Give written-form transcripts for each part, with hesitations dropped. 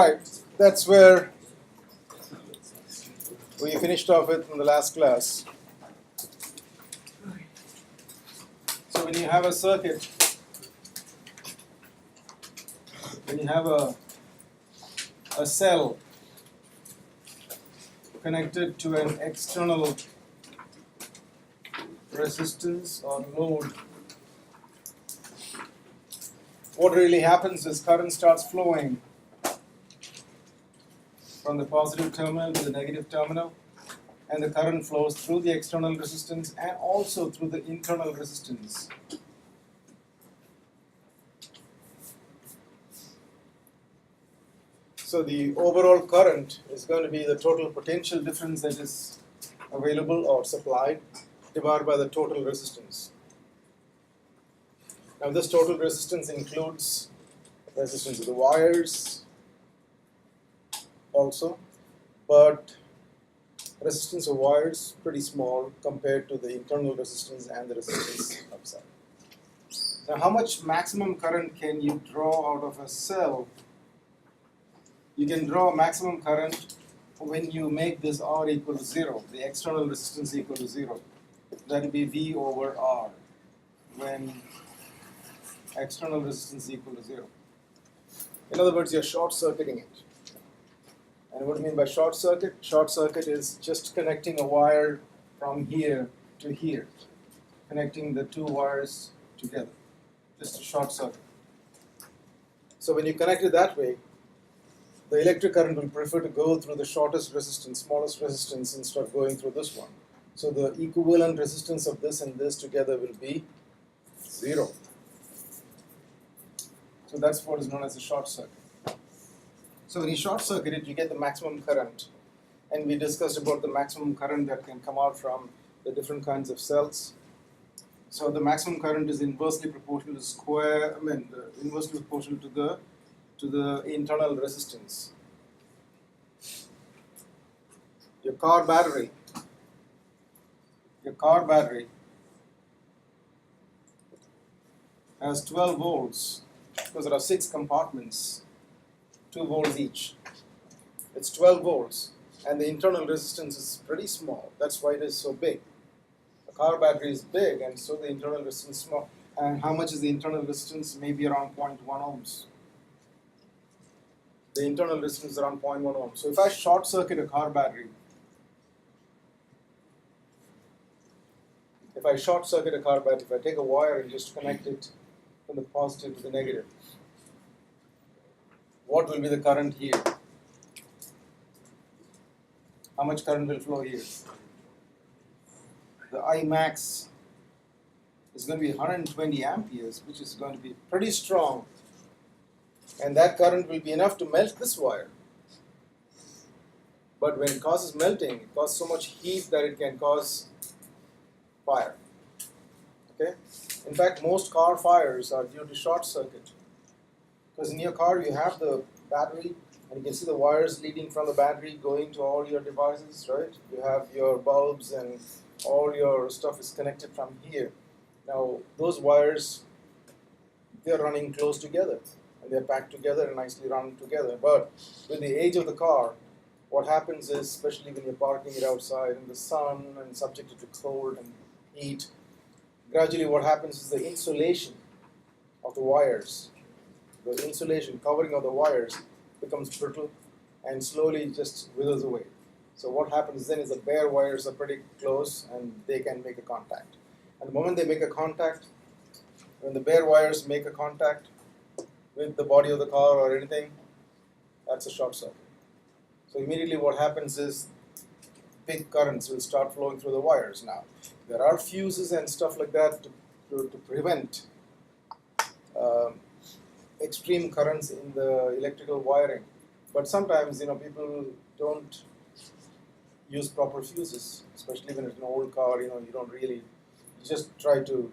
right, that's where we finished off with in the last class. So when you have a circuit, when you have a cell connected to an external resistance or load, what really happens is current starts flowing from the positive terminal to the negative terminal, and the current flows through the external resistance and also through the internal resistance. So the overall current is going to be the total potential difference that is available or supplied divided by the total resistance. Now this total resistance includes resistance of the wires also, but resistance of wires pretty small compared to the internal resistance and the resistance outside. Now how much maximum current can you draw out of a cell? You can draw maximum current when you make this R equal to 0, the external resistance equal to 0. That will be V over R when external resistance equal to 0. In other words, you're short circuiting it. And what do you mean by short circuit? Short circuit is just connecting a wire from here to here, connecting the two wires together. Just a short circuit. So when you connect it that way, the electric current will prefer to go through the shortest resistance, smallest resistance, instead of going through this one. So the equivalent resistance of this and this together will be 0. So that's what is known as a short circuit. So when you short circuit it, you get the maximum current. And we discussed about the maximum current that can come out from the different kinds of cells. So the maximum current is inversely proportional to inversely proportional to the internal resistance. Your car battery has 12 volts because there are 6 compartments, 2 volts each. It's 12 volts and the internal resistance is pretty small. That's why it is so big. The car battery is big and so the internal resistance is small. And how much is the internal resistance? Maybe around 0.1 ohms. The internal resistance is around 0.1 ohms. So if I short circuit a car battery, if I take a wire and just connect it from the positive to the negative, what will be the current here? How much current will flow here? The I max is going to be 120 amperes, which is going to be pretty strong. And that current will be enough to melt this wire. But when it causes melting, it causes so much heat that it can cause fire. Okay? In fact, most car fires are due to short circuit. Because in your car you have the battery and you can see the wires leading from the battery going to all your devices, right? You have your bulbs and all your stuff is connected from here. Now those wires, they're running close together. And they're packed together and nicely run together. But with the age of the car, what happens is, especially when you're parking it outside in the sun and subjected to cold and heat, gradually what happens is the insulation of the wires, the insulation covering of the wires becomes brittle and slowly just withers away. So what happens then is the bare wires are pretty close and they can make a contact. And the moment they make a contact, when the bare wires make a contact with the body of the car or anything, that's a short circuit. So immediately what happens is big currents will start flowing through the wires now. There are fuses and stuff like that to prevent extreme currents in the electrical wiring. But sometimes, people don't use proper fuses, especially when it's an old car, you don't really, you just try to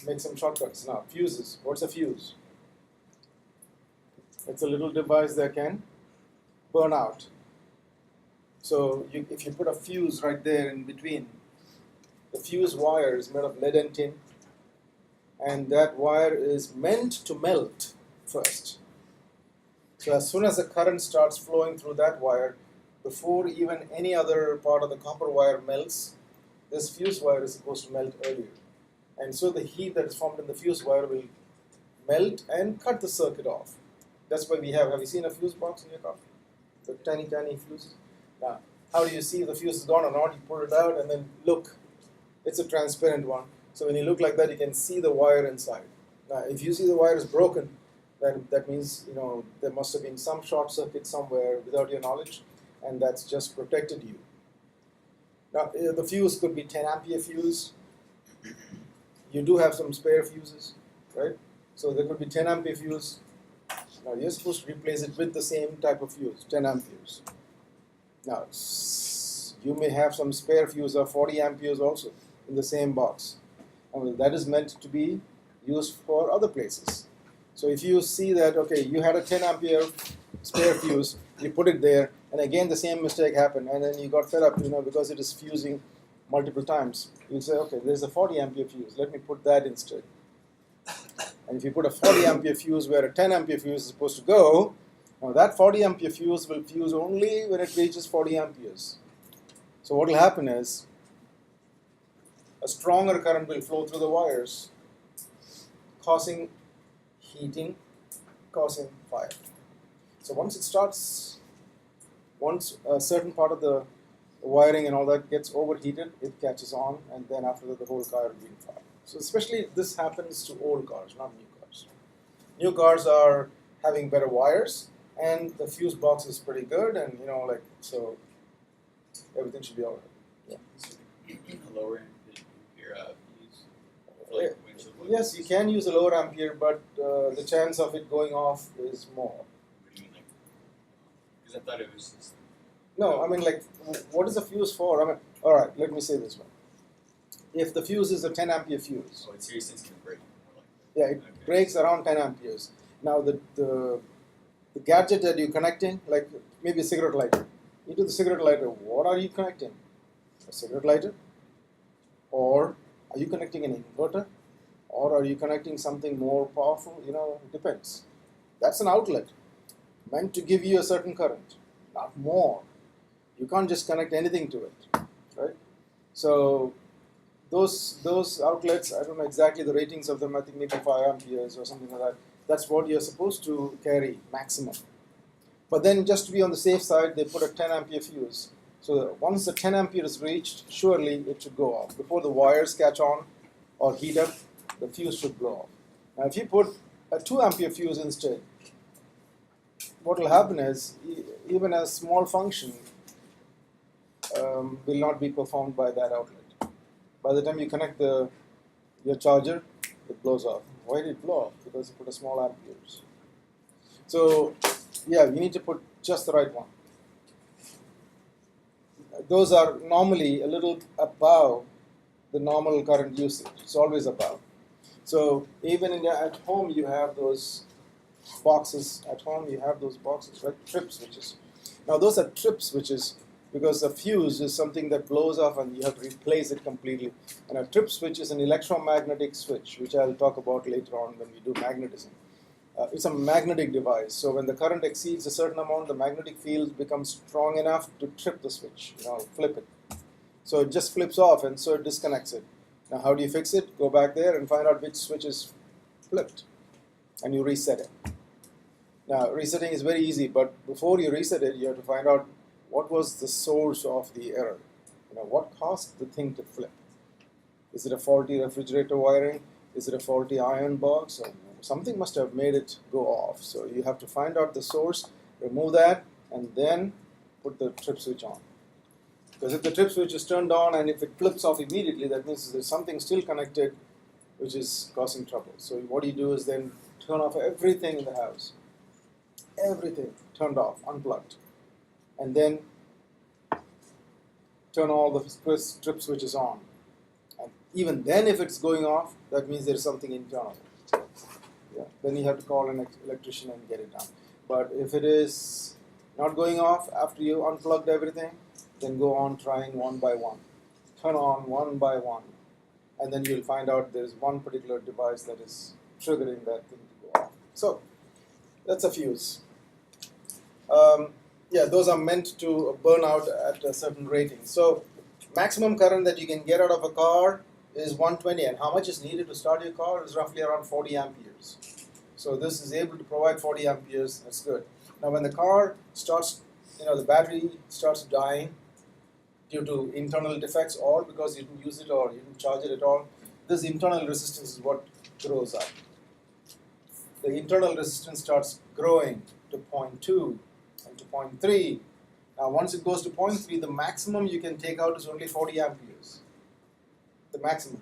make some shortcuts. Now, fuses. What's a fuse? It's a little device that can burn out. So if you put a fuse right there in between, the fuse wire is made of lead and tin, and that wire is meant to melt first. So as soon as the current starts flowing through that wire, before even any other part of the copper wire melts, this fuse wire is supposed to melt earlier. And so the heat that is formed in the fuse wire will melt and cut the circuit off. That's why we have you seen a fuse box in your car? The tiny, tiny fuses. Now, how do you see if the fuse is gone or not? You pull it out and then look. It's a transparent one. So when you look like that, you can see the wire inside. Now, if you see the wire is broken, then that means there must have been some short circuit somewhere without your knowledge, and that's just protected you. Now, the fuse could be 10 ampere fuse. You do have some spare fuses, right? So there could be 10 ampere fuse. Now you're supposed to replace it with the same type of fuse, 10 amperes. Now you may have some spare fuse of 40 amperes also in the same box. And that is meant to be used for other places. So if you see that, okay, you had a 10 ampere spare fuse, you put it there, and again the same mistake happened, and then you got fed up, because it is fusing multiple times. You say, okay, there's a 40 ampere fuse, let me put that instead. And if you put a 40 ampere fuse where a 10 ampere fuse is supposed to go, now that 40 ampere fuse will fuse only when it reaches 40 amperes. So what will happen is a stronger current will flow through the wires, causing heating, causing fire. So once a certain part of the wiring and all that gets overheated, it catches on, and then after that the whole car will be on fire. So especially this happens to old cars, not new cars. New cars are having better wires, and the fuse box is pretty good, and so everything should be all right. Yeah. Lower ampere fuse. Yes, you can use a lower ampere, but the chance of it going off is more. What do you mean, because I thought it was just... No, I mean, what is a fuse for? I mean, all right, let me say this one. If the fuse is a 10 ampere fuse, oh, it's seriously going to break. Yeah, it breaks around 10 amperes. Now the gadget that you're connecting, like maybe a cigarette lighter, into the cigarette lighter, what are you connecting? A cigarette lighter? Or are you connecting an inverter? Or are you connecting something more powerful? It depends. That's an outlet meant to give you a certain current, not more. You can't just connect anything to it, right? So those outlets, I don't know exactly the ratings of them, I think maybe 5 amperes or something like that. That's what you're supposed to carry maximum. But then just to be on the safe side, they put a 10 ampere fuse. So once the 10 ampere is reached, surely it should go off. Before the wires catch on or heat up, the fuse should blow off. Now if you put a 2 ampere fuse instead, what will happen is even a small function will not be performed by that outlet. By the time you connect your charger, it blows off. Why did it blow off? Because you put a small amperes. So yeah, you need to put just the right one. Those are normally a little above the normal current usage. It's always above. So even at home you have those boxes. At home you have those boxes, right? Trip switches. Now those are trip switches because a fuse is something that blows off and you have to replace it completely. And a trip switch is an electromagnetic switch, which I'll talk about later on when we do magnetism. It's a magnetic device. So when the current exceeds a certain amount, the magnetic field becomes strong enough to trip the switch, flip it. So it just flips off and so it disconnects it. Now how do you fix it? Go back there and find out which switch is flipped. And you reset it. Now resetting is very easy, but before you reset it, you have to find out what was the source of the error. What caused the thing to flip? Is it a faulty refrigerator wiring? Is it a faulty iron box? Or something must have made it go off. So you have to find out the source, remove that, and then put the trip switch on. Because if the trip switch is turned on and if it flips off immediately, that means there's something still connected which is causing trouble. So what you do is then turn off everything in the house. Everything turned off, unplugged. And then turn all the trip switches on. And even then if it's going off, that means there's something internal. Yeah. Then you have to call an electrician and get it done. But if it is not going off after you unplugged everything, then go on trying one by one. Turn on one by one. And then you'll find out there's one particular device that is triggering that thing to go off. So That's a fuse. Yeah, those are meant to burn out at a certain rating. So maximum current that you can get out of a car is 120, and how much is needed to start your car is roughly around 40 amperes. So this is able to provide 40 amperes. That's good. Now when the car starts, the battery starts dying due to internal defects or because you didn't use it or you didn't charge it at all, this internal resistance is what grows up. The internal resistance starts growing to 0.2 and to 0.3. Now once it goes to 0.3, the maximum you can take out is only 40 amperes. The maximum.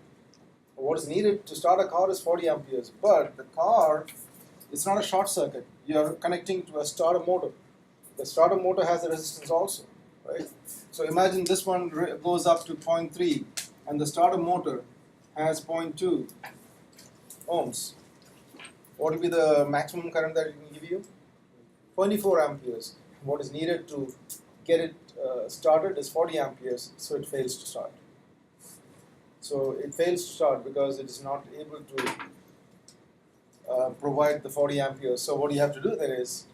What is needed to start a car is 40 amperes, but the car, it's not a short circuit. You're connecting to a starter motor. The starter motor has a resistance also, right? So imagine this one goes up to 0.3 and the starter motor has 0.2 ohms. What will be the maximum current that it can give you? 24 amperes. What is needed to get it started is 40 amperes, so it fails to start. So it fails to start because it is not able to provide the 40 amperes. So what you have to do then is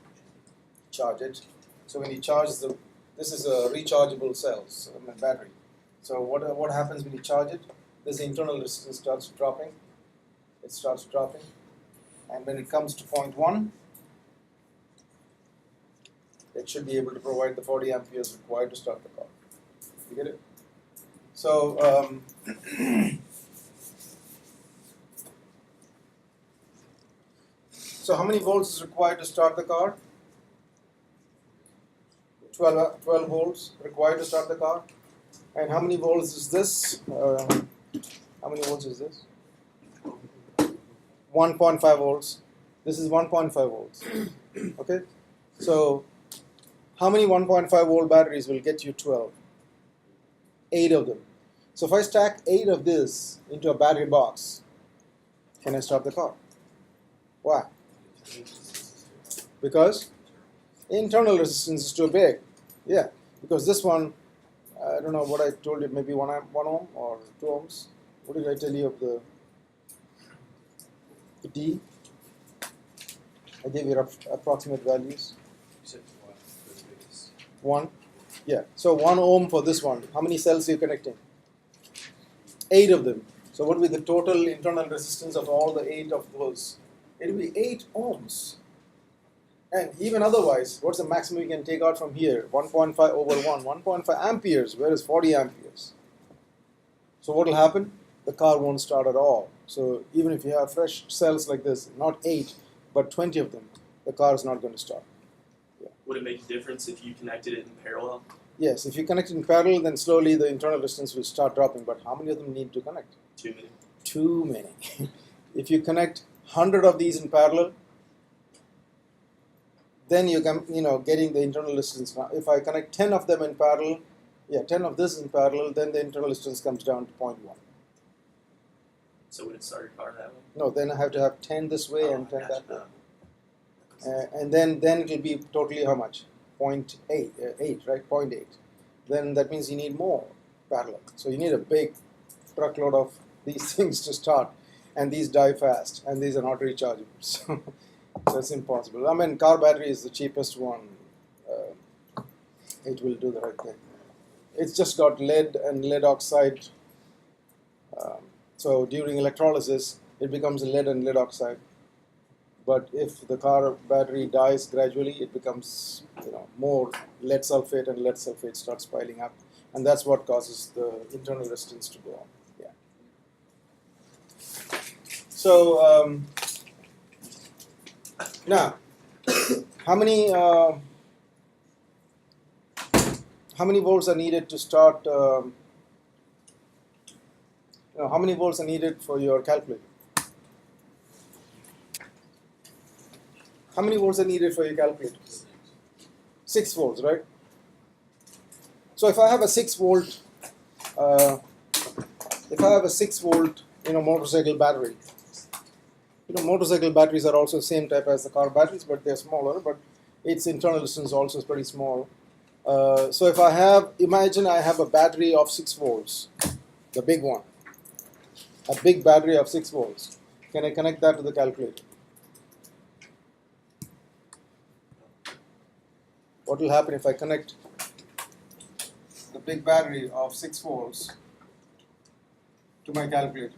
charge it. So when you charge this is a rechargeable cell, so battery. So what happens when you charge it? This internal resistance starts dropping. It starts dropping. And when it comes to 0.1, it should be able to provide the 40 amperes required to start the car. You get it? So, so how many volts is required to start the car? 12 volts required to start the car. And how many volts is this? How many volts is this? 1.5 volts. This is 1.5 volts. Okay? So, how many 1.5 volt batteries will get you 12? 8 of them. So if I stack 8 of this into a battery box, can I start the car? Why? Because internal resistance is too big. Yeah, because this one, I don't know what I told you, maybe 1 ohm or 2 ohms. What did I tell you of the D? I gave you approximate values. You said one for the biggest. 1. Yeah, so 1 ohm for this one. How many cells are you connecting? 8 of them. So what will be the total internal resistance of all the 8 of those? It will be 8 ohms. And even otherwise, what's the maximum you can take out from here? 1.5 over 1. 1.5 amperes, whereas 40 amperes. So what will happen? The car won't start at all. So even if you have fresh cells like this, not 8, but 20 of them, the car is not going to start. Yeah. Would it make a difference if you connected it in parallel? Yes, if you connect in parallel, then slowly the internal resistance will start dropping. But how many of them need to connect? Too many. Too many. If you connect 100 of these in parallel, then you can, getting the internal resistance. Now, if I connect 10 of them in parallel, 10 of this in parallel, then the internal resistance comes down to 0.1. So would it start your car that way? No, then I have to have 10 this way and 10 gotcha. that way. And then it will be totally how much? 0.8, right? 0.8. Then that means you need more parallel. So you need a big truckload of these things to start. And these die fast. And these are not rechargeable. So it's impossible. I mean, car battery is the cheapest one. It will do the right thing. It's just got lead and lead oxide. So during electrolysis, it becomes lead and lead oxide. But if the car battery dies gradually, it becomes more lead sulfate, and lead sulfate starts piling up, and that's what causes the internal resistance to go on. Yeah. So now, how many volts are needed to start? How many volts are needed for your calculator? How many volts are needed for your calculator? 6 volts, right? So if I have a 6 volt, motorcycle battery, motorcycle batteries are also the same type as the car batteries, but they're smaller. But its internal resistance also is pretty small. So if imagine I have a battery of 6 volts, the big one, a big battery of 6 volts. Can I connect that to the calculator? what will happen if I connect the big battery of 6 volts to my calculator?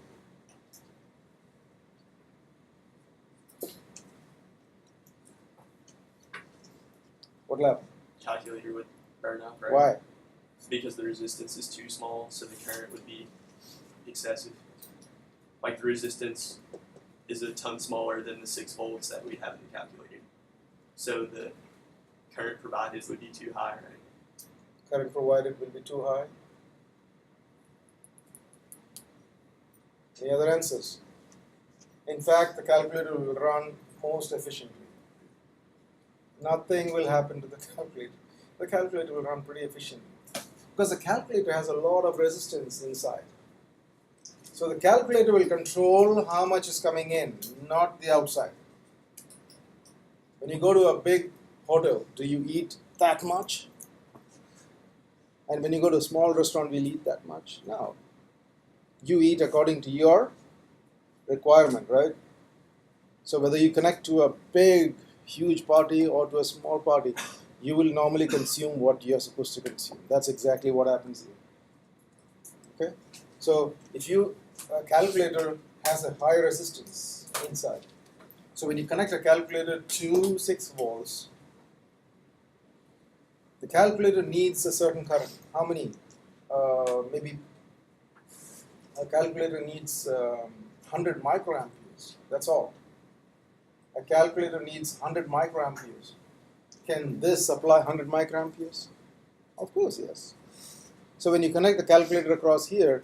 What will happen? Calculator would burn up, right? Why? Because the resistance is too small, so the current would be excessive. Like the resistance is a ton smaller than the 6 volts that we have in the calculator. So the current provided would be too high, right? Current provided will be too high. Any other answers? In fact, the calculator will run most efficiently. Nothing will happen to the calculator. The calculator will run pretty efficiently because the calculator has a lot of resistance inside. So the calculator will control how much is coming in, not the outside. When you go to a big hotel, do you eat that much? And when you go to a small restaurant, will you eat that much? No. You eat according to your requirement, right? So whether you connect to a big, huge party or to a small party, you will normally consume what you're supposed to consume. That's exactly what happens here. Okay? So if you calculator has a high resistance inside. So when you connect a calculator to 6 volts, the calculator needs a certain current. How many? Maybe a calculator needs 100 microamperes. That's all. A calculator needs 100 microamperes. Can this supply 100 microamperes? Of course, yes. So when you connect the calculator across here,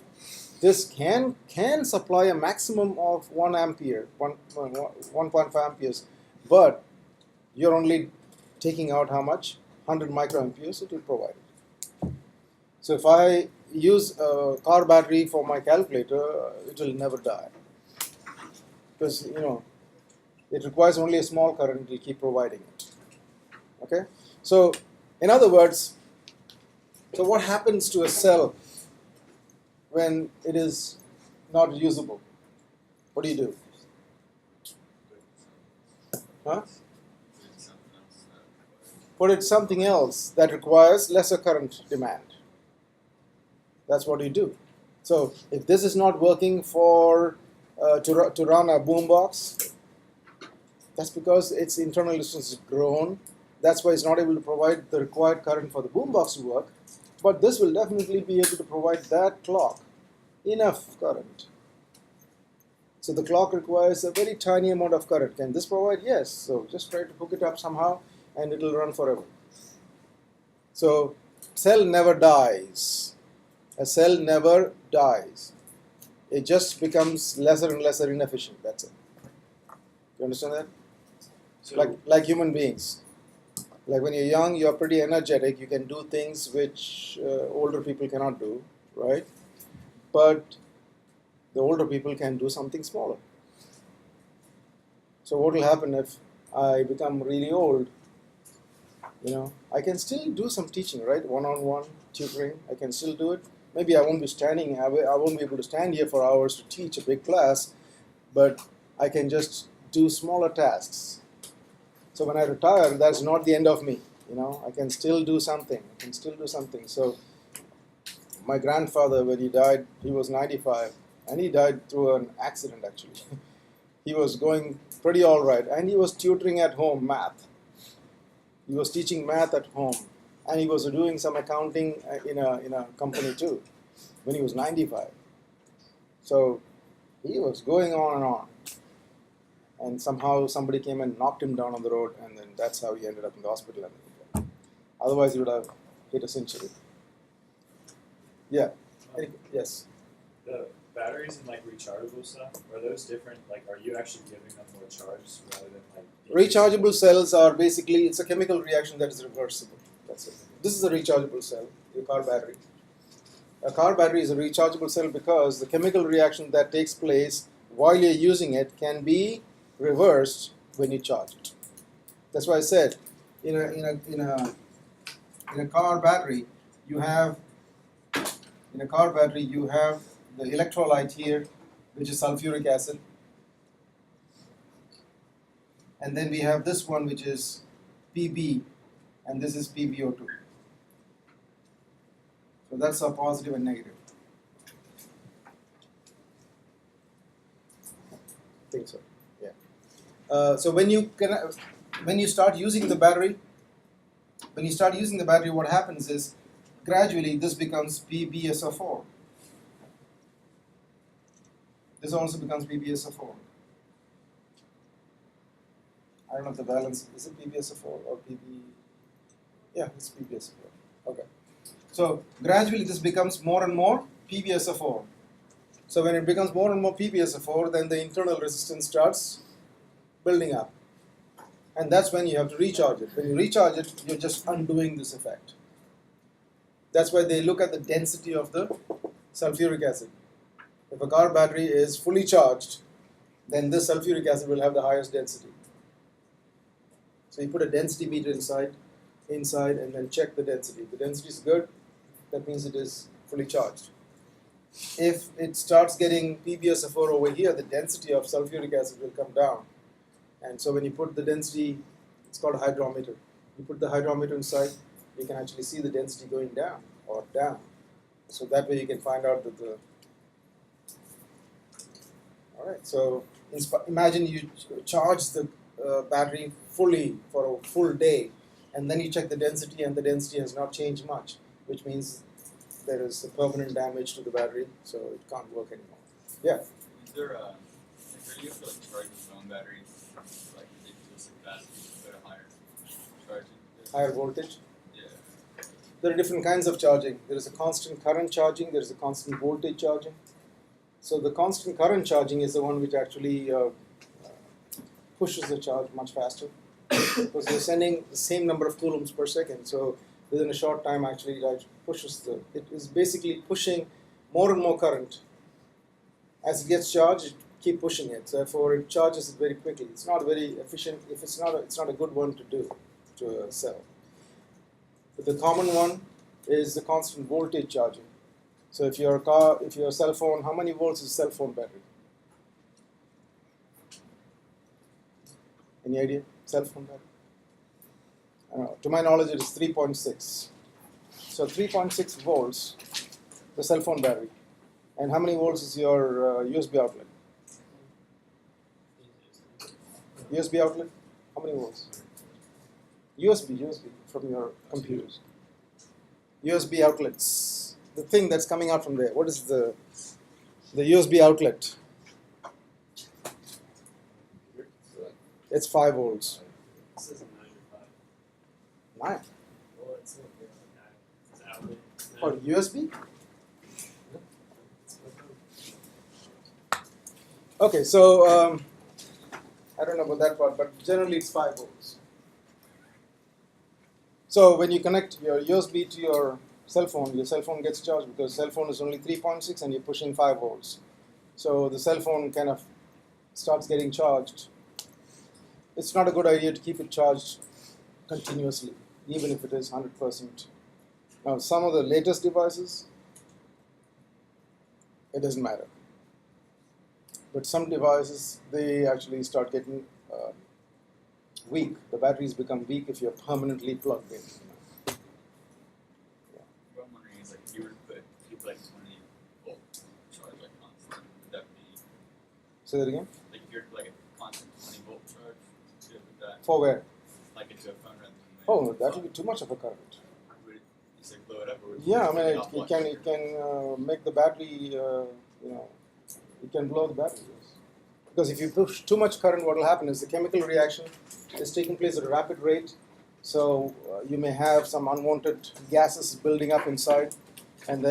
this can supply a maximum of 1 ampere, 1.5 amperes, but you're only taking out how much? 100 microamperes it will provide it. So if I use a car battery for my calculator, it will never die. Because, it requires only a small current, it will keep providing it. Okay? So, in other words, so what happens to a cell when it is not usable? What do you do? Huh? Put it something else that requires lesser current demand. That's what you do. So if this is not working for to run a boombox, that's because its internal resistance is grown. That's why it's not able to provide the required current for the boombox to work. But this will definitely be able to provide that clock enough current. So the clock requires a very tiny amount of current. Can this provide? Yes. So just try to hook it up somehow and it will run forever. So cell never dies. A cell never dies. It just becomes lesser and lesser inefficient. That's it. You understand that? So Like human beings. Like when you're young, you're pretty energetic. You can do things which older people cannot do, right? But the older people can do something smaller. So what will happen if I become really old? I can still do some teaching, right? One-on-one tutoring, I can still do it. Maybe I won't be standing, I won't be able to stand here for hours to teach a big class, but I can just do smaller tasks. So when I retire, that's not the end of me. I can still do something. So my grandfather, when he died, he was 95, and he died through an accident actually. He was going pretty all right, and he was tutoring at home math. He was teaching math at home, and he was doing some accounting in a company too, when he was 95. So he was going on and on. And somehow somebody came and knocked him down on the road, and then that's how he ended up in the hospital. Otherwise, he would have hit a century. Yeah. Yes. The batteries and rechargeable stuff, are those different? Are you actually giving them more charge rather than Rechargeable cells are basically, it's a chemical reaction that is reversible. That's it. This is a rechargeable cell, your car battery. A car battery is a rechargeable cell because the chemical reaction that takes place while you're using it can be reversed when you charge it. That's why I said in a car battery you have the electrolyte here, which is sulfuric acid, and then we have this one which is Pb, and this is PbO2. So that's a positive and negative. I think so. Yeah. So when you start using the battery, what happens is gradually this becomes PbSO4. This also becomes PbSO4. I don't know if the balance is it PbSO4 or PB. Yeah, it's PbSO4. Okay. So gradually this becomes more and more PbSO4. So when it becomes more and more PbSO4, then the internal resistance starts building up. And that's when you have to recharge it. When you recharge it, you're just undoing this effect. That's why they look at the density of the sulfuric acid. If a car battery is fully charged, then this sulfuric acid will have the highest density. So you put a density meter inside, and then check the density. If the density is good, that means it is fully charged. If it starts getting PbSO4 over here, the density of sulfuric acid will come down. And so when you put the density, it's called a hydrometer. You put the hydrometer inside, you can actually see the density going down or down. So that way you can find out that the... Alright, so imagine you charge the battery fully for a full day, and then you check the density, and the density has not changed much, which means there is a permanent damage to the battery, so it can't work anymore. Yeah? Is there are you able to like charge your phone battery like ridiculously fast at a higher charging? Higher voltage. Yeah. There are different kinds of charging. There is a constant current charging, there is a constant voltage charging. So the constant current charging is the one which actually pushes the charge much faster because you're sending the same number of coulombs per second. So within a short time, actually, it pushes it is basically pushing more and more current. As it gets charged, it keep pushing it. Therefore, it charges it very quickly. It's not very efficient. If it's not a good one to do to a cell. But the common one is the constant voltage charging. So if your cell phone, how many volts is a cell phone battery? Any idea? Cell phone battery? I don't know. To my knowledge, it is 3.6. So 3.6 volts, the cell phone battery. And how many volts is your USB outlet? USB outlet? How many volts? USB from your computers. USB outlets. The thing that's coming out from there. What is the USB outlet? It's 5 volts. It says 9 to 5. 9. Well, it's not there. It's outlet. For USB? Okay, so I don't know about that part, but generally it's 5 volts. So when you connect your USB to your cell phone gets charged because cell phone is only 3.6 and you're pushing 5 volts. So the cell phone kind of starts getting charged. It's not a good idea to keep it charged continuously, even if it is 100%. Now, some of the latest devices, it doesn't matter. But some devices, they actually start getting weak. The batteries become weak if you're permanently plugged in. What I'm wondering is like if you were to put 20 volt charge like constant, would that be Say that again? like if you're like a constant 20 volt charge, would that For where? like into a phone rather than Oh, that would be too much of a current. would it just like blow it up or would Yeah, I it mean, off it can make the battery, it can blow the battery. Yes. Because if you push too much current, what will happen is the chemical reaction is taking place at a rapid rate. So you may have some unwanted gases building up inside, and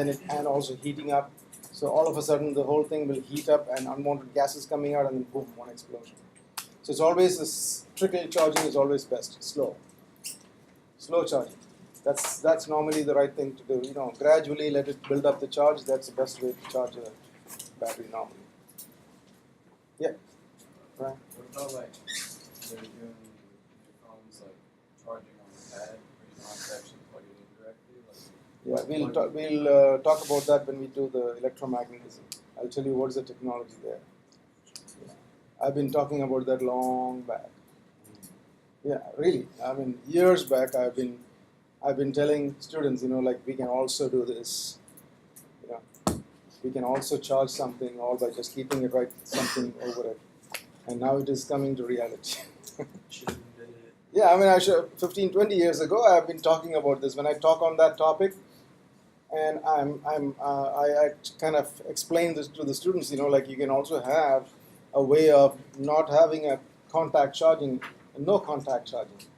also heating up. So all of a sudden, the whole thing will heat up, and unwanted gases coming out, and then boom, one explosion. So it's always this trickle charging is always best, slow charging. That's normally the right thing to do. Gradually let it build up the charge. That's the best way to charge a battery normally. Yeah. Right. What about like they're doing your phones like charging on the pad where you don't have to actually plug it in directly? Like Yeah, we'll talk about that when we do the electromagnetism. I'll tell you what's the technology there. Yeah. I've been talking about that long back. Yeah, really. I mean, years back I've been I've been telling students, like we can also do this. We can also charge something all by just keeping it right something over it. And now it is coming to reality. Should have invented it. Yeah, I mean, 15, 20 years ago, I've been talking about this. When I talk on that topic, and I kind of explain this to the students, like you can also have a way of not having a contact charging, no contact charging.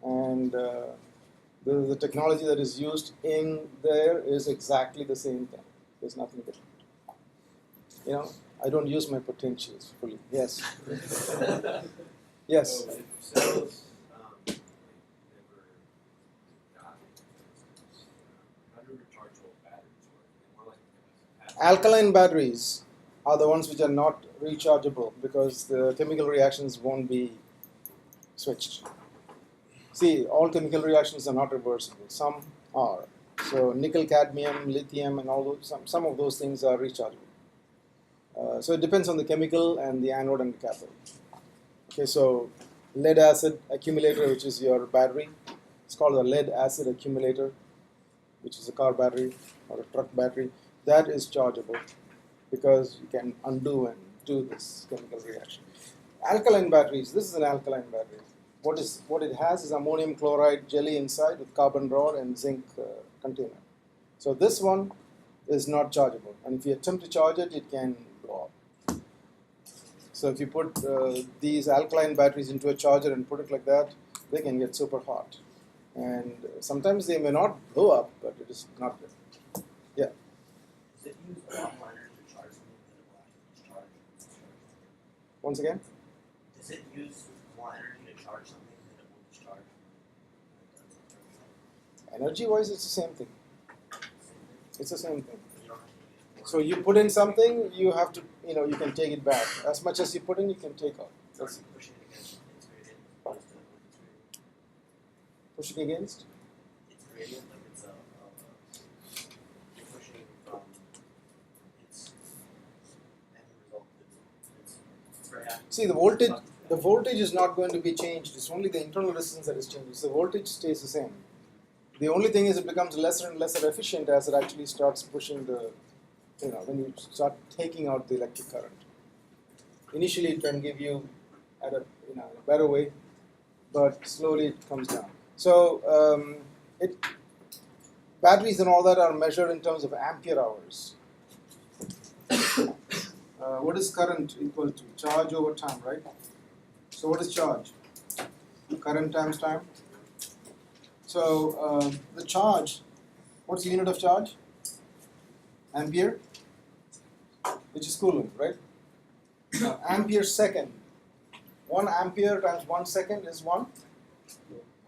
And the technology that is used in there is exactly the same thing. There's nothing different. I don't use my potentials fully. Yes. Yes. So if cells never die, how do rechargeable batteries work? They're more like a passive- Alkaline batteries are the ones which are not rechargeable because the chemical reactions won't be switched. See, all chemical reactions are not reversible. Some are. So nickel, cadmium, lithium, and all those, some of those things are rechargeable. So it depends on the chemical and the anode and the cathode. Okay, so lead acid accumulator, which is your battery, it's called a lead acid accumulator, which is a car battery or a truck battery. That is chargeable because you can undo and do this chemical reaction. Alkaline batteries, this is an alkaline battery. What it has is ammonium chloride jelly inside with carbon rod and zinc container. So this one is not chargeable, and if you attempt to charge it, it can blow up. So if you put these alkaline batteries into a charger and put it like that, they can get super hot. And sometimes they may not blow up, but it is not good. Yeah. Does it use a lot more energy to charge something than it will actually discharge? Once again, Does it use more energy to charge something than it will discharge? energy-wise, it's the same thing. It's the same thing. You don't have to use more. So you put in something, you have to, you can take it back. As much as you put in, you can take out. So That's are you pushing it against its gradient as opposed to with its gradient? pushing against. Its gradient, like it's you're pushing from its end result. It's very active. See, the voltage is not going to be changed. It's only the internal resistance that is changing. So the voltage stays the same. The only thing is it becomes lesser and lesser efficient as it actually starts pushing the, when you start taking out the electric current. Initially, it can give you at a better way, but slowly it comes down. So batteries and all that are measured in terms of ampere hours. What is current equal to? Charge over time, right? So what is charge? Current times time. So the charge, what's the unit of charge? Ampere, which is Coulomb, right? Ampere second. 1 ampere times 1 second is 1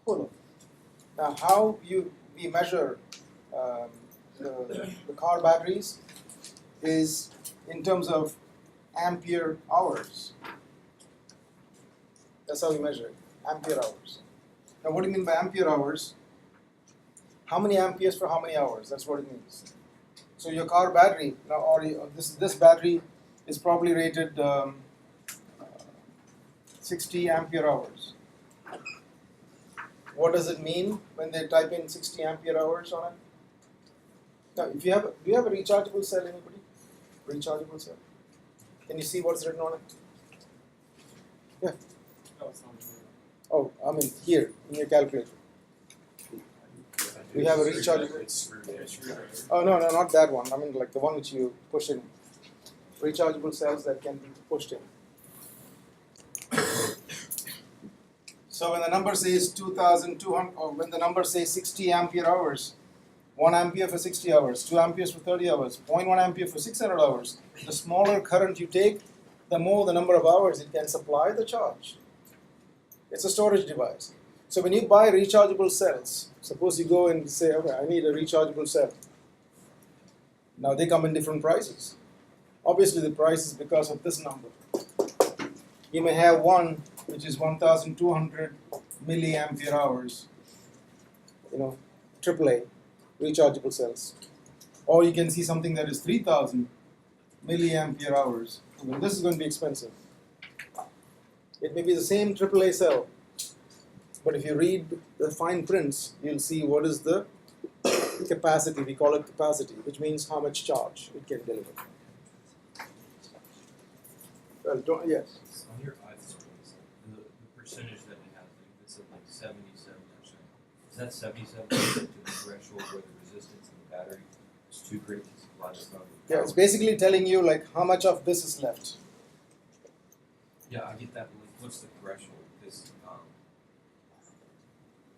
Coulomb. Now how we measure the car batteries is in terms of ampere hours. That's how we measure it, ampere hours. Now what do you mean by ampere hours? How many amperes for how many hours? That's what it means. So your car battery, this battery is probably rated 60 ampere hours. What does it mean when they type in 60 ampere hours on it? Now, do you have a rechargeable cell, anybody? Rechargeable cell. Can you see what's written on it? Yeah. No, it's not here. Oh, I mean here in your calculator. We have a rechargeable. It's screwed in. Oh no, not that one. I mean like the one which you push in. Rechargeable cells that can be pushed in. So when the number says 2,200, or when the number says 60 ampere hours, 1 ampere for 60 hours, 2 amperes for 30 hours, 0.1 ampere for 600 hours, the smaller current you take, the more the number of hours it can supply the charge. It's a storage device. So when you buy rechargeable cells, suppose you go and say, okay, I need a rechargeable cell. Now they come in different prices. Obviously the price is because of this number. You may have one which is 1,200 milliampere hours, AAA rechargeable cells. Or you can see something that is 3,000 milliampere hours. This is going to be expensive. It may be the same AAA cell, But if you read the fine prints, you'll see what is the capacity. We call it capacity, which means how much charge it can deliver. Well, yes. On your iPhones, the percentage that it has, like it's at like 77%. Is that 77% to the threshold where the resistance in the battery is too great to supply the phone? Yeah, it's basically telling you like how much of this is left. Yeah, I get that, but like, what's the threshold? Because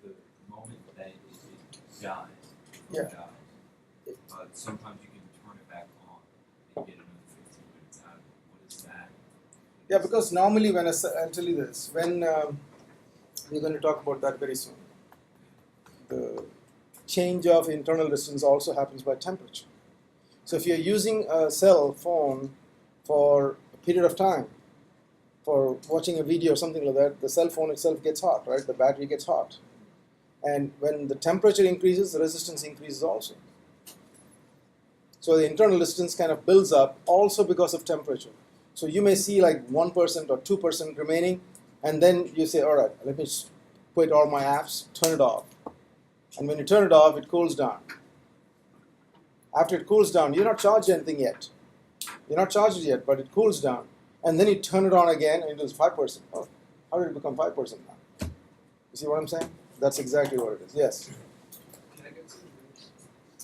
the moment that it dies, Yeah. sometimes you can turn it back on and get another 15 minutes out of it. What is that? Yeah, because normally when I'll tell you this, when we're going to talk about that very soon. The change of internal resistance also happens by temperature. So if you're using a cell phone for a period of time, for watching a video or something like that, the cell phone itself gets hot, right? The battery gets hot. And when the temperature increases, the resistance increases also. So the internal resistance kind of builds up also because of temperature. So you may see like 1% or 2% remaining, and then you say, all right, let me just quit all my apps, turn it off. And when you turn it off, it cools down. After it cools down, you're not charged anything yet. You're not charged yet, but it cools down. And then you turn it on again, and it is 5%. Oh, how did it become 5% now? You see what I'm saying? That's exactly what it is. Yes? Can I get some drinks?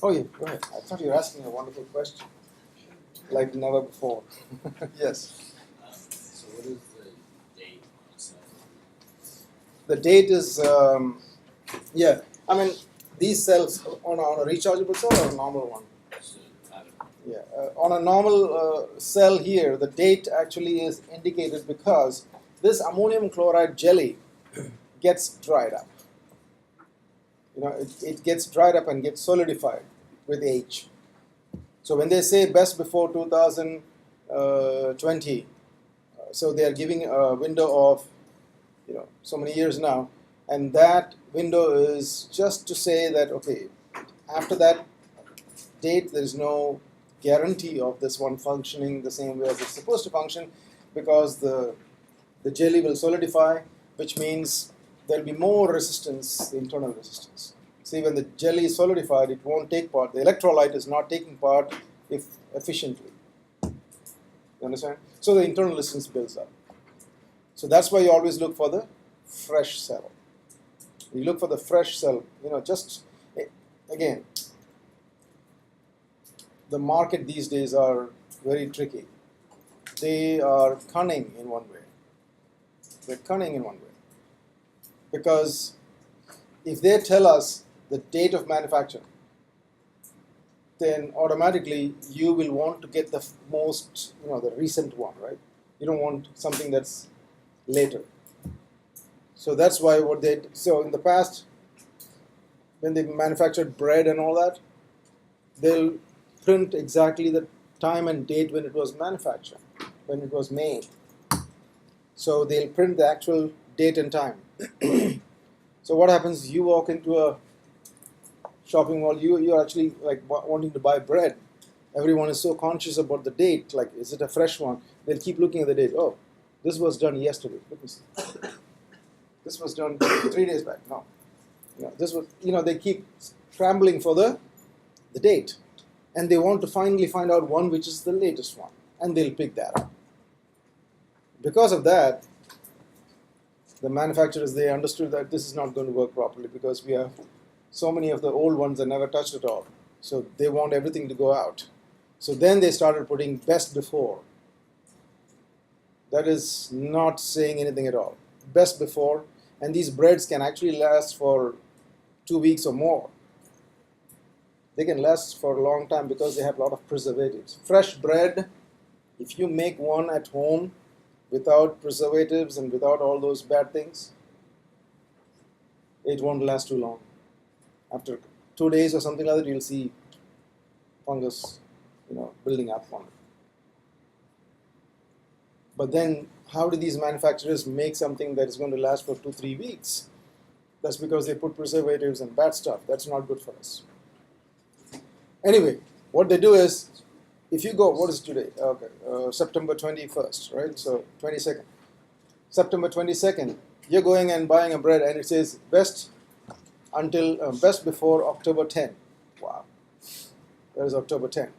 Oh, yeah, go ahead. I thought you were asking a wonderful question. Like never before. Yes. So what is the date on the cell? The date is, yeah. I mean, these cells on a rechargeable cell or a normal one? So, I don't know. Yeah. On a normal cell here, the date actually is indicated because this ammonium chloride jelly gets dried up. You know, it gets dried up and gets solidified with age. So when they say best before 2020, so they are giving a window of, so many years now, and that window is just to say that, okay, after that date, there is no guarantee of this one functioning the same way as it's supposed to function, because the jelly will solidify, which means there will be more resistance, the internal resistance. See, when the jelly is solidified, it won't take part. The electrolyte is not taking part efficiently. You understand? So the internal resistance builds up. So that's why you always look for the fresh cell. You look for the fresh cell. Again, the market these days are very tricky. They are cunning in one way. They're cunning in one way. Because if they tell us the date of manufacture, then automatically you will want to get the most, the recent one, right? You don't want something that's later. So that's why so in the past, when they manufactured bread and all that, they'll print exactly the time and date when it was manufactured, when it was made. So they'll print the actual date and time. So what happens? You walk into a shopping mall, you're actually like wanting to buy bread. Everyone is so conscious about the date, like, is it a fresh one? They'll keep looking at the date. Oh, this was done yesterday. Let me see. This was done 3 days back. No. This was, they keep scrambling for the date. And they want to finally find out one which is the latest one. And they'll pick that up. Because of that, the manufacturers, they understood that this is not going to work properly because we have so many of the old ones that never touched at all. So they want everything to go out. So then they started putting best before. That is not saying anything at all. Best before. And these breads can actually last for 2 weeks or more. They can last for a long time because they have a lot of preservatives. Fresh bread, if you make one at home without preservatives and without all those bad things, it won't last too long. After 2 days or something like that, you'll see fungus, building up on it. But then, how do these manufacturers make something that is going to last for 2-3 weeks? That's because they put preservatives and bad stuff. That's not good for us. Anyway, what they do is, if you go, what is today? Okay, September 21st, right? So 22nd. September 22nd, you're going and buying a bread and it says best before October 10. Wow, there's October 10.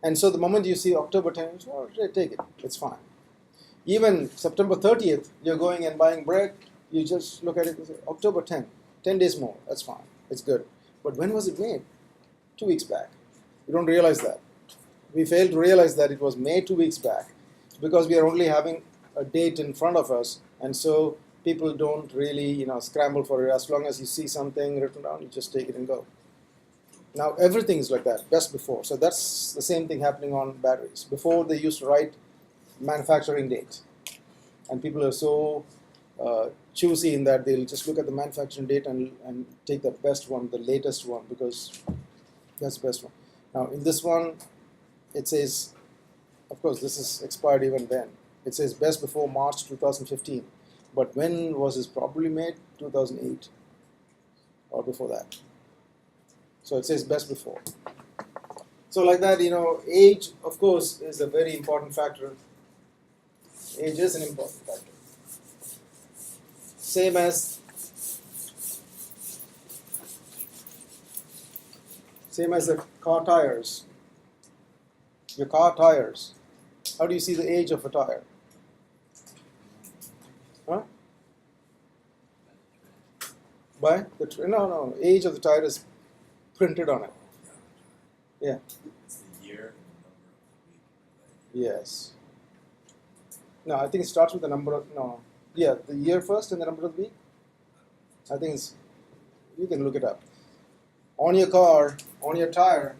And so the moment you see October 10, you say, oh, take it, it's fine. Even September 30th, you're going and buying bread, you just look at it and say, October 10, 10 days more, that's fine, it's good. But when was it made? 2 weeks back. You don't realize that. We fail to realize that it was made 2 weeks back because we are only having a date in front of us, and so people don't really, scramble for it. As long as you see something written down, you just take it and go. Now everything is like that, best before. So that's the same thing happening on batteries. Before they used to write manufacturing date, and people are so choosy in that they'll just look at the manufacturing date and take the best one, the latest one, because that's the best one. Now in this one, it says, of course this is expired even then. It says best before March 2015. But when was this probably made? 2008 or before that. So it says best before. So like that, age, of course, is a very important factor. Age is an important factor. Same as the car tires. Your car tires. How do you see the age of a tire? Huh? By the age of the tire is printed on it. Yeah. It's the year and the number of the week. Yes. No, I think it starts with the number of the year first and the number of the week. I think you can look it up. On your car, on your tires,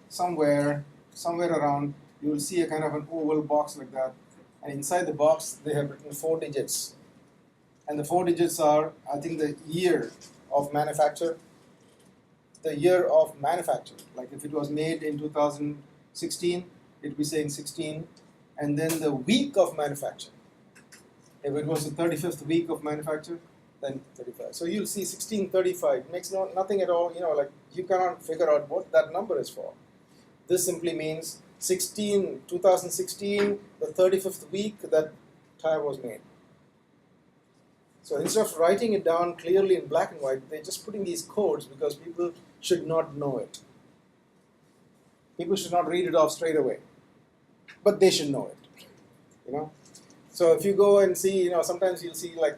somewhere around, you will see a kind of an oval box like that. And inside the box, they have written 4 digits. And the 4 digits are, I think, the year of manufacture. The year of manufacture. Like if it was made in 2016, it would be saying 16. And then the week of manufacture. If it was the 35th week of manufacture, then 35. So you'll see 1635. It makes nothing at all, like you cannot figure out what that number is for. This simply means 2016, the 35th week that tire was made. So instead of writing it down clearly in black and white, they're just putting these codes because people should not know it. People should not read it off straight away. But they should know it. So if you go and see, sometimes you'll see like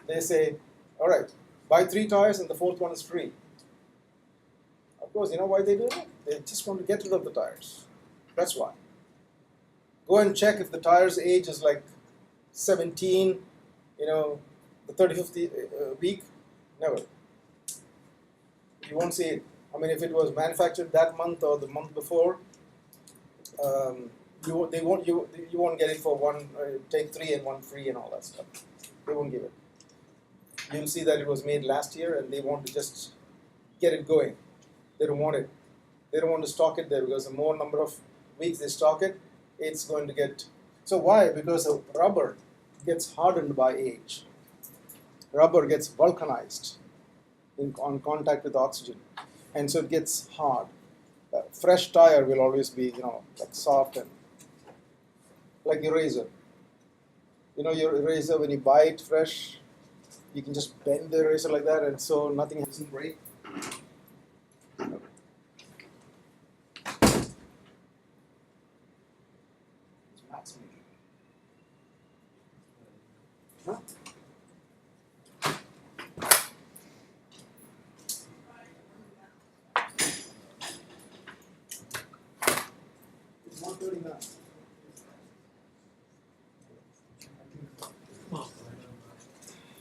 they say, all right, buy 3 tires and the 4th one is free. Of course, you know why they do it? They just want to get rid of the tires. That's why. Go and check if the tire's age is like 17, the 35th week. Never. You won't see it. I mean, if it was manufactured that month or the month before, you won't get it for one. Take 3 and 1 free and all that stuff. They won't give it. You'll see that it was made last year, and they want to just get it going. They don't want it. They don't want to stock it there because the more number of weeks they stock it, it's going to get. So why? Because the rubber gets hardened by age. Rubber gets vulcanized on contact with oxygen, and so it gets hard. Fresh tire will always be, like soft and like eraser. Your eraser, when you buy it fresh, you can just bend the eraser like that, and so nothing doesn't break. Huh? It's 139.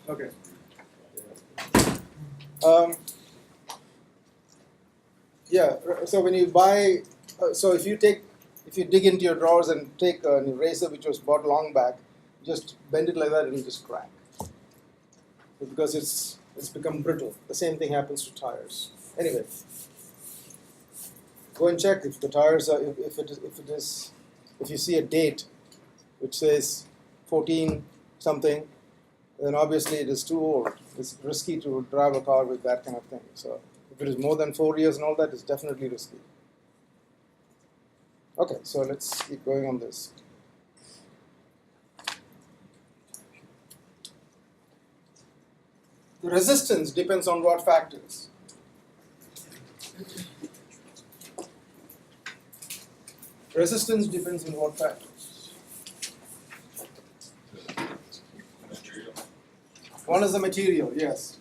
Okay. So when you buy, so if you dig into your drawers and take an eraser which was bought long back, just bend it like that and it just crack. Because it's become brittle. The same thing happens to tires. Anyway, go and check if the tires are if you see a date which says 14 something, then obviously it is too old. It's risky to drive a car with that kind of thing. So if it is more than 4 years and all that, it's definitely risky. Okay, so let's keep going on this. The resistance depends on what factors? Resistance depends on what factors? Material. One is the material, yes.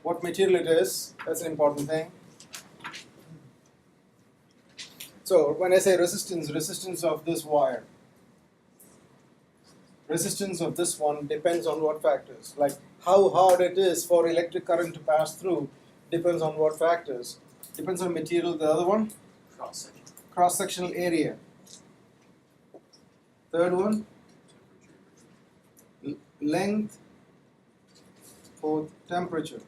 What material it is, that's an important thing. So when I say resistance, resistance of this wire, resistance of this one depends on what factors? Like how hard it is for electric current to pass through depends on what factors? Depends on material. The other one, Cross section. cross-sectional area. Third one, length. Fourth, temperature.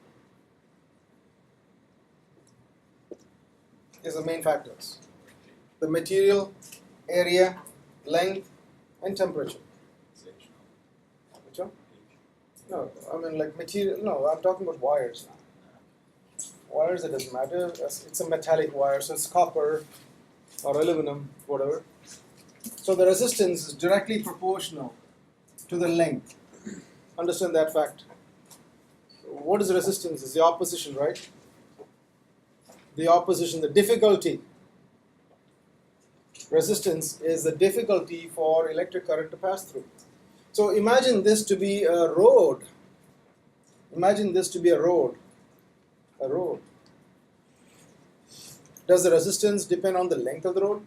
These are the main factors. The material, area, length, and temperature. Which one? No, I mean like material. No, I'm talking about wires now. Wires, it doesn't matter. It's a metallic wire, so it's copper or aluminum, whatever. So the resistance is directly proportional to the length. Understand that fact. What is resistance? Is the opposition, right? The opposition, the difficulty. Resistance is the difficulty for electric current to pass through. So imagine this to be a road. Imagine this to be a road. A road. Does the resistance depend on the length of the road?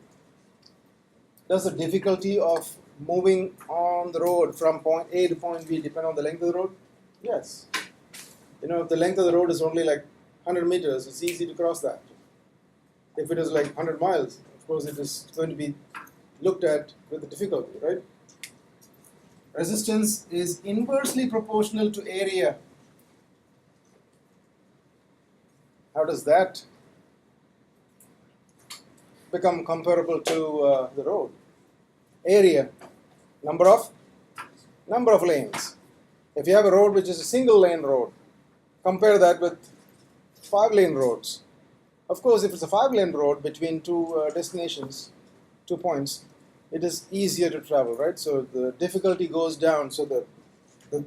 Does the difficulty of moving on the road from point A to point B depend on the length of the road? Yes. You know, if the length of the road is only like 100 meters, it's easy to cross that. If it is like 100 miles, of course it is going to be looked at with the difficulty, right? Resistance is inversely proportional to area. How does that become comparable to the road? Area, number of lanes. If you have a road which is a single lane road, compare that with 5-lane roads. Of course, if it's a 5-lane road between two destinations, 2 points, it is easier to travel, right? So the difficulty goes down. So the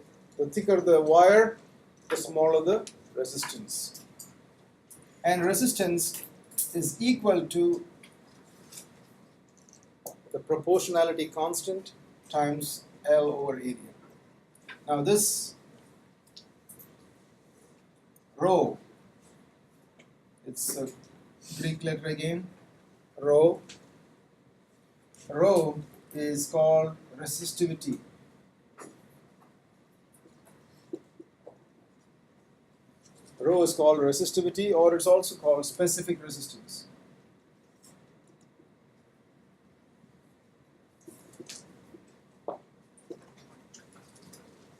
thicker the wire, the smaller the resistance. And resistance is equal to the proportionality constant times L over area. Now this rho, it's a Greek letter again, rho. Rho is called resistivity. Rho is called resistivity, or it's also called specific resistance.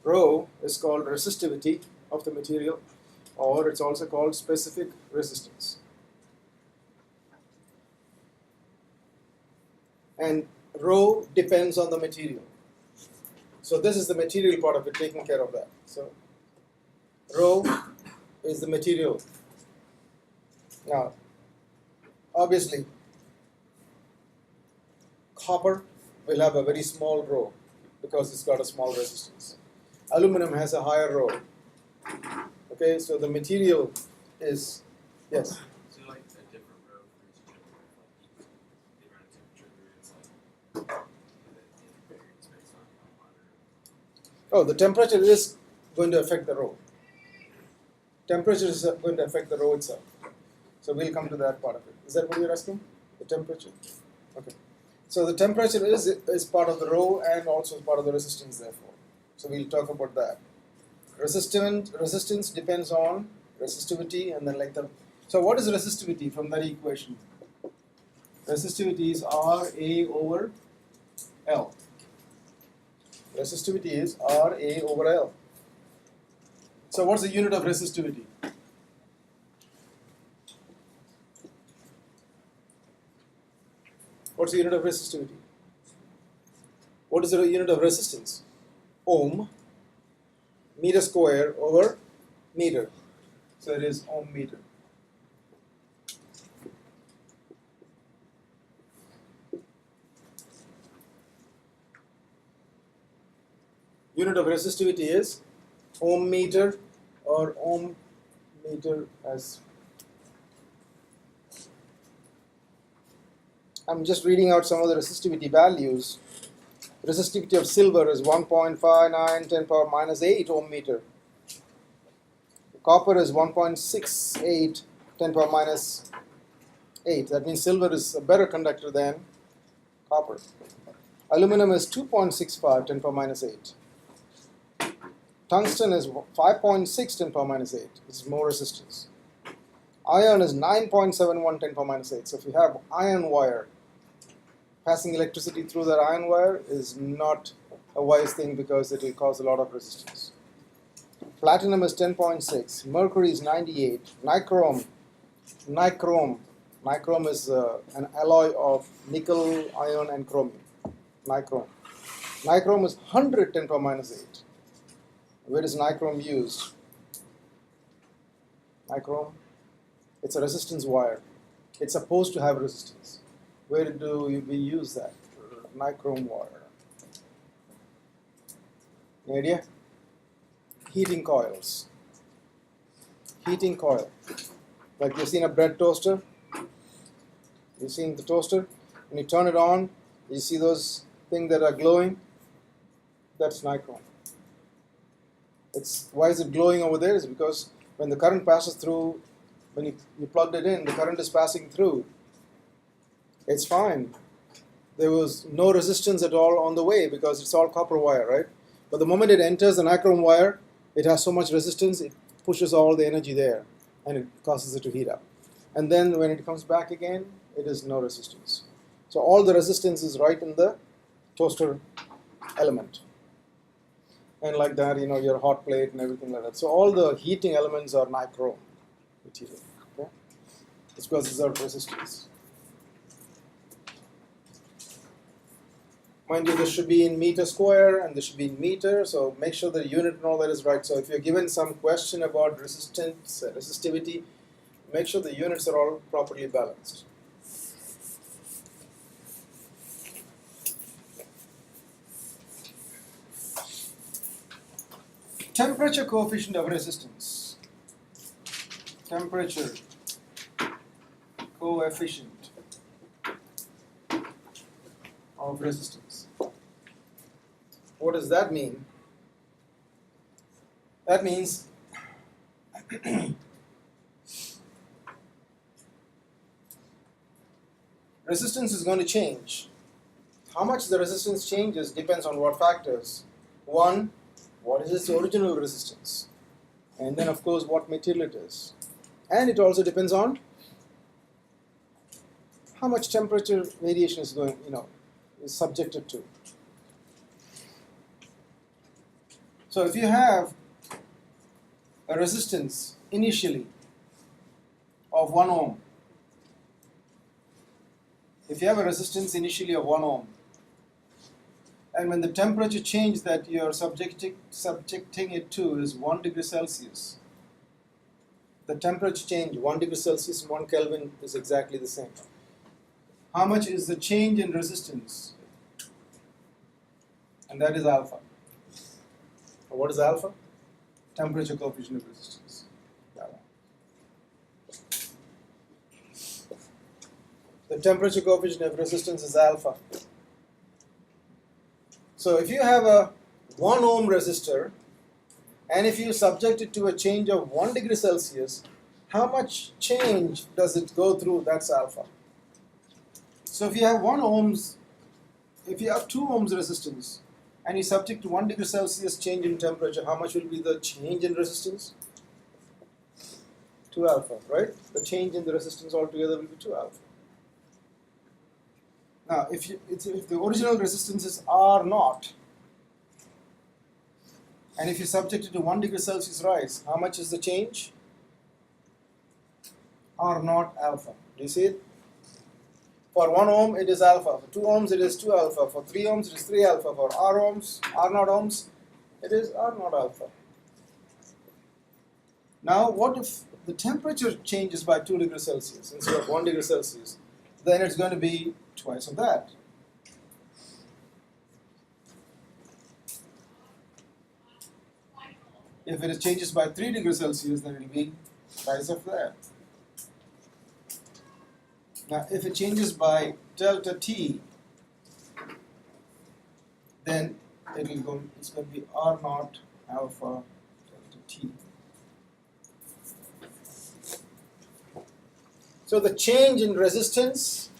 Rho is called resistivity of the material, or it's also called specific resistance. And rho depends on the material. So this is the material part of it, taking care of that. So rho is the material. Now, obviously, copper will have a very small rho because it's got a small resistance. Aluminum has a higher rho. Okay, so the material is, yes. So like a different row for each temperature, like the amount of temperature there is, like it varies based on how hot or Oh, the temperature is going to affect the rho. Temperature is going to affect the rho itself. So we'll come to that part of it. Is that what you're asking? The temperature? Okay. So the temperature is part of the rho and also part of the resistance, therefore. So we'll talk about that. Resistance depends on resistivity and then length of. So what is resistivity from that equation? Resistivity is RA over L. Resistivity is RA over L. So what's the unit of resistivity? What's the unit of resistivity? What is the unit of resistance? Ohm, meter square over meter. So it is ohm meter. Unit of resistivity is ohm meter or ohm meter as. I'm just reading out some of the resistivity values. Resistivity of silver is 1.59 10 power minus 8 ohm meter. Copper is 1.68 10 power minus 8. That means silver is a better conductor than copper. Aluminum is 2.65 10 power minus 8. Tungsten is 5.6 10 power minus 8. This is more resistance. Iron is 9.71 10 power minus 8. So if you have iron wire, passing electricity through that iron wire is not a wise thing because it will cause a lot of resistance. Platinum is 10.6. Mercury is 98. Nichrome is an alloy of nickel, iron, and chromium. Nichrome is 100 10 power minus 8. Where is nichrome used? Nichrome, it's a resistance wire. It's supposed to have resistance. Where do we use that? Nichrome wire. Any idea? Heating coils. Heating coil. Like you've seen a bread toaster. You've seen the toaster. When you turn it on, you see those things that are glowing. That's nichrome. Why is it glowing over there? Is because when the current passes through, when you plugged it in, the current is passing through. It's fine. There was no resistance at all on the way because it's all copper wire, right? But the moment it enters the nichrome wire, it has so much resistance, it pushes all the energy there and it causes it to heat up. And then when it comes back again, it is no resistance. So all the resistance is right in the toaster element. And like that, your hot plate and everything like that. So all the heating elements are nichrome material. Okay? It's because these are resistance. Mind you, this should be in meter square and this should be in meter, so make sure the unit and all that is right. So if you're given some question about resistance, resistivity, make sure the units are all properly balanced. Temperature coefficient of resistance. Temperature coefficient of resistance. What does that mean? That means resistance is going to change. How much the resistance changes depends on what factors. One, what is its original resistance? And then, of course, what material it is. And it also depends on how much temperature variation is going, is subjected to. So if you have a resistance initially of 1 ohm, if you have a resistance initially of 1 ohm, and when the temperature change that you are subjecting it to is 1 degree Celsius, the temperature change 1 degree Celsius and 1 Kelvin is exactly the same. How much is the change in resistance? And that is alpha. What is alpha? Temperature coefficient of resistance. The temperature coefficient of resistance is alpha. So if you have a 1 ohm resistor and if you subject it to a change of 1 degree Celsius, how much change does it go through? That's alpha. So if you have 1 ohms, if you have 2 ohms resistance and you subject to 1 degree Celsius change in temperature, how much will be the change in resistance? 2 alpha, right? The change in the resistance altogether will be 2 alpha. Now, if the original resistance is R naught, and if you subject it to 1 degree Celsius rise, how much is the change? R naught alpha. Do you see it? For 1 ohm, it is alpha. For 2 ohms, it is 2 alpha. For 3 ohms, it is 3 alpha. For R naught ohms, it is R naught alpha. Now, what if the temperature changes by 2 degrees Celsius instead of 1 degree Celsius? Then it's going to be twice of that. If it changes by 3 degrees Celsius, then it will be price of that. Now, if it changes by delta T, then it's going to be R naught alpha delta T. So the change in resistance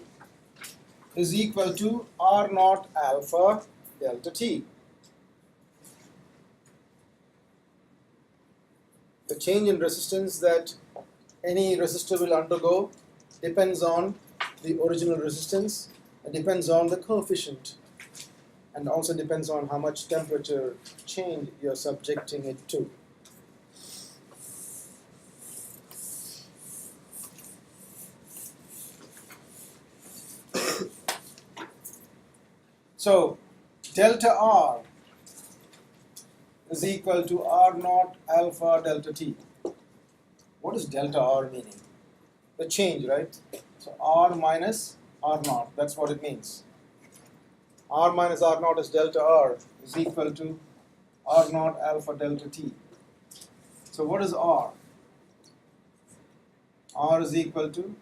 is equal to R naught alpha delta T. The change in resistance that any resistor will undergo depends on the original resistance, and depends on the coefficient, and also depends on how much temperature change you're subjecting it to. So delta R is equal to R naught alpha delta T. What is delta R meaning? The change, right? So R minus R naught, that's what it means. R minus R naught is delta R is equal to R naught alpha delta T. So what is R? R is equal to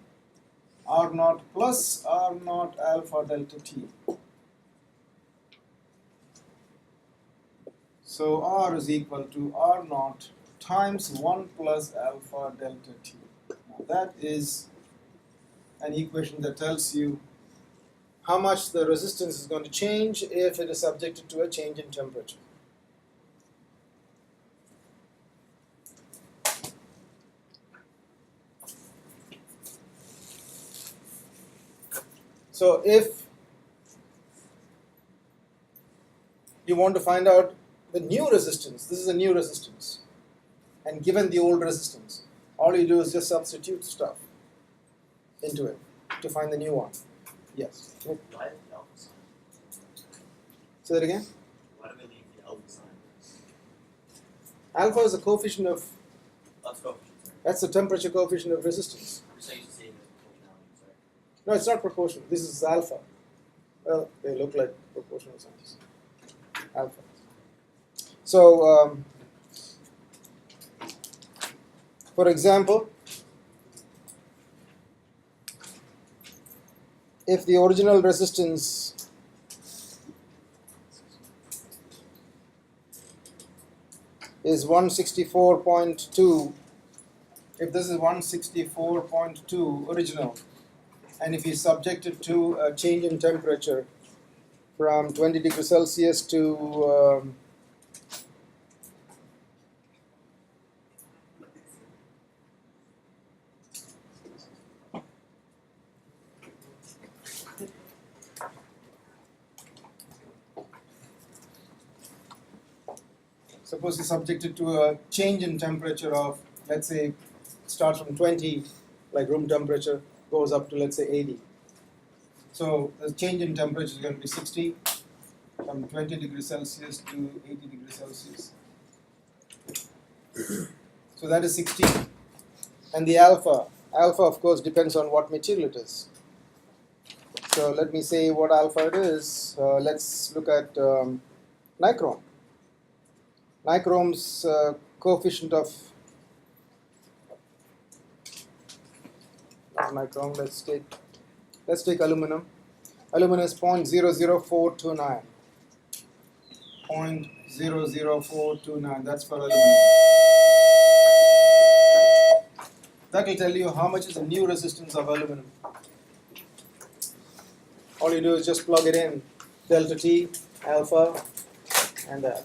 R naught plus R naught alpha delta T. So R is equal to R naught times 1 plus alpha delta T. Now that is an equation that tells you how much the resistance is going to change if it is subjected to a change in temperature. So if you want to find out the new resistance, this is a new resistance, and given the old resistance, all you do is just substitute stuff into it to find the new one. Yes. Why the alpha sign? Say that again. Why do we leave the alpha sign? Alpha is a coefficient of, Let's go. that's the temperature coefficient of resistance. You're saying it's the same as proportionality, sorry. No, it's not proportional. This is alpha. Well, they look like proportional signs. Alpha. So, for example, if the original resistance is 164.2, if this is 164.2 original, and if you subject it to a change in temperature from 20 degrees Celsius to suppose you subject it to a change in temperature of, let's say, starts from 20, like room temperature, goes up to, let's say, 80. So the change in temperature is going to be 60, from 20 degrees Celsius to 80 degrees Celsius. So that is 60. And the alpha of course depends on what material it is. So let me say what alpha it is. Let's look at nichrome. Nichrome's coefficient of nichrome. Let's take aluminum. Aluminum is 0.00429. 0.00429. That's for aluminum. That will tell you how much is the new resistance of aluminum. All you do is just plug it in, delta T, alpha, and that.